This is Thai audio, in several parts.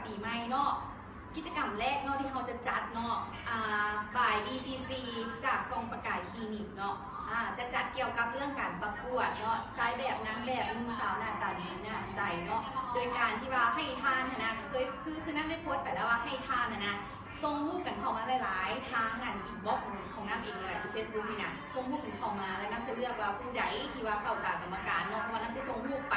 ปีใหม่เนาะกิจกรรมแรกเนาะที่เขาจะจัดเนาะบ่าย BCC จากทรงประกายคลินิกเนาะจะจัดเกี่ยวกับเรื่องการประกวดเนาะท้ายแบบนางแบบนุ่งสาวหน้าตาดีหน้าใสเนาะโดยการที่ว่าให้ทานนะคือนั่นได้โพสต์ไปแล้วว่าให้ทานนะส่งรูปกันเข้ามาหลายๆทางงานอินบ็อกซ์ของน้ำเองเลยที่เฟซบุ๊กนี่นะส่งรูปกันเข้ามาแล้วน้ำจะเลือกว่าผู้ใดที่ว่าเข้าตากรรมการเนาะเพราะว่าน้ำจะส่งรูปไป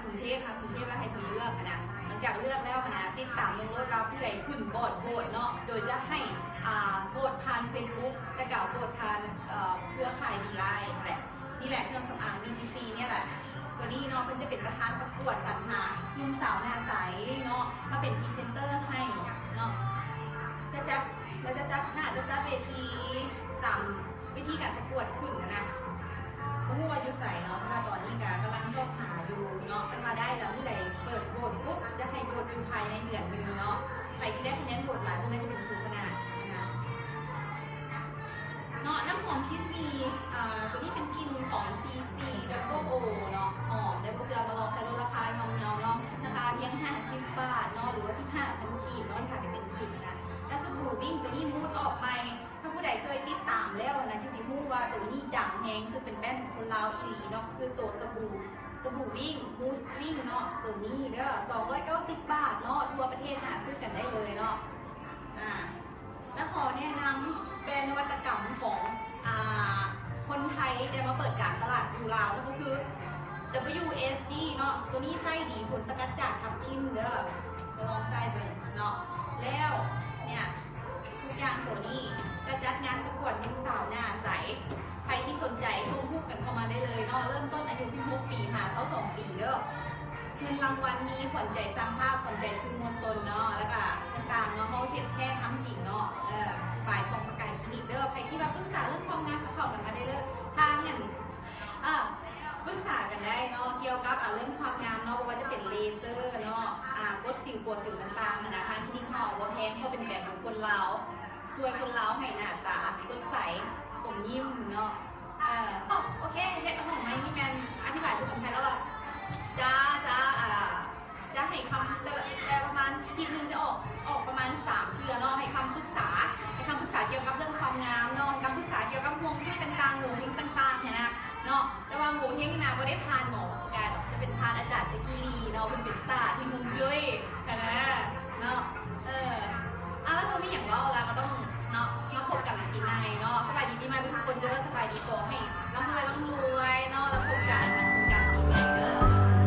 กรุงเทพค่ะกรุงเทพแล้วให้ผู้เลือกนะหลังจากเลือกแล้วนะติดตามลงรถเราผู้ใดขึ้นโหวตเนาะโดยจะให้โหวตผ่านเฟซบุ๊กและกล่าวโหวตผ่านเครือข่ายดีไลน์แหละนี่แหละเครื่องสำอาง BCC เนี่ยแหละวันนี้เนาะมันจะเป็นประธานประกวดสรรหาหนุ่มสาวหน้าใสเนาะมาเป็นพรีเซนเตอร์ให้เนาะเราจะจัดเวทีตามวิธีการประกวดขึ้นนะผู้ว่าอยู่ใส่เนาะเพราะว่าตอนนี้กำลังชอบหาอยู่เนาะกันมาได้แล้วที่ใดเปิดโหวตปุ๊บจะให้โหวตอยู่ภายในเดือนหนึ่งเนาะใครที่ได้คะแนนโหวตหลายพวกนั้นจะเป็นผู้ชนะนะคะเนาะน้ำหอมคิสมีตัวนี้เป็นกลิ่นของ CC Double O เนาะหอมได้ผู้เชื่อมาลองใช้ลดราคาเงาเนาะราคาเพียง50 บาทเนาะหรือว่า15,000 กีบเนาะขายเป็นกีบนะแล้วสบู่วิ่งตัวนี้มูดออกไปถ้าผู้ใดเคยติดตามแล้วนะที่สิพูดว่าตัวนี้ดังแฮงคือเป็นแบรนด์ของคนลาวอีหลีเนาะคือตัวสบู่วิ่งมูสวิ่งเนาะตัวนี้เด้อ290 บาทเนาะทั่วประเทศหาซื้อกันได้เลยเนาะแล้วขอแนะนำแบรนด์นวัตกรรมของคนไทยจะมาเปิดการตลาดอยู่ลาวนั่นก็คือ WSD เนาะตัวนี้ไส้ดีผลสกัดจากทับทิมเด้อลองไส้ไปเนาะแล้วเนี่ยทุกอย่างตัวนี้จะจัดงานประกวดนุ่งสาวหน้าใสใครที่สนใจชมพูกันเข้ามาได้เลยเนาะเริ่มต้นอายุ16 ปีหาเข้า2 ปีเด้อเงินรางวัลมีขวัญใจสร้างภาพขวัญใจซื้อมวลชนเนาะแล้วก็ต่างๆเนาะเขาเช็ดแค่ทำจริงเนาะฝ่ายทรงประกายคลินิกเด้อใครที่แบบปรึกษาเรื่องความงามกับเขากันมาได้เลยทางเงินปรึกษากันได้เนาะเกี่ยวกับเรื่องความงามเนาะว่าจะเป็นเลเซอร์เนาะกดสิวปวดสิวต่างๆนะทางคลินิกเขาว่าแพงเขาเป็นแบบของคนเราช่วยคนเราให้หน้าตาสดใสผมยิ้มเนาะโอเคเห็นของไหมที่แมนอธิบายทุกคนไทยแล้วว่าจะให้คำแต่ประมาณทีนึงจะออกประมาณ3 เชือเนาะให้คำปรึกษาเกี่ยวกับเรื่องความงามเนาะคำปรึกษาเกี่ยวกับฮวงจุ้ยต่างๆโงเฮงต่างๆเนี่ยนะเนาะแต่ว่าโงเฮงนะไม่ได้พานหมอสกายหรอกจะเป็นพานอาจารย์เจกิลีเนาะเป็นศาสตร์ที่ฮวงจุ้ยกันนะเนาะแล้วก็มีอย่างเราแล้วก็ต้องเนาะมาพบกันปีใหม่เนาะสบายดีปีใหม่เป็นคนเด้อสบายดีตัวให้ร่ำรวยเนาะแล้วพบกันปีใหม่เด้อ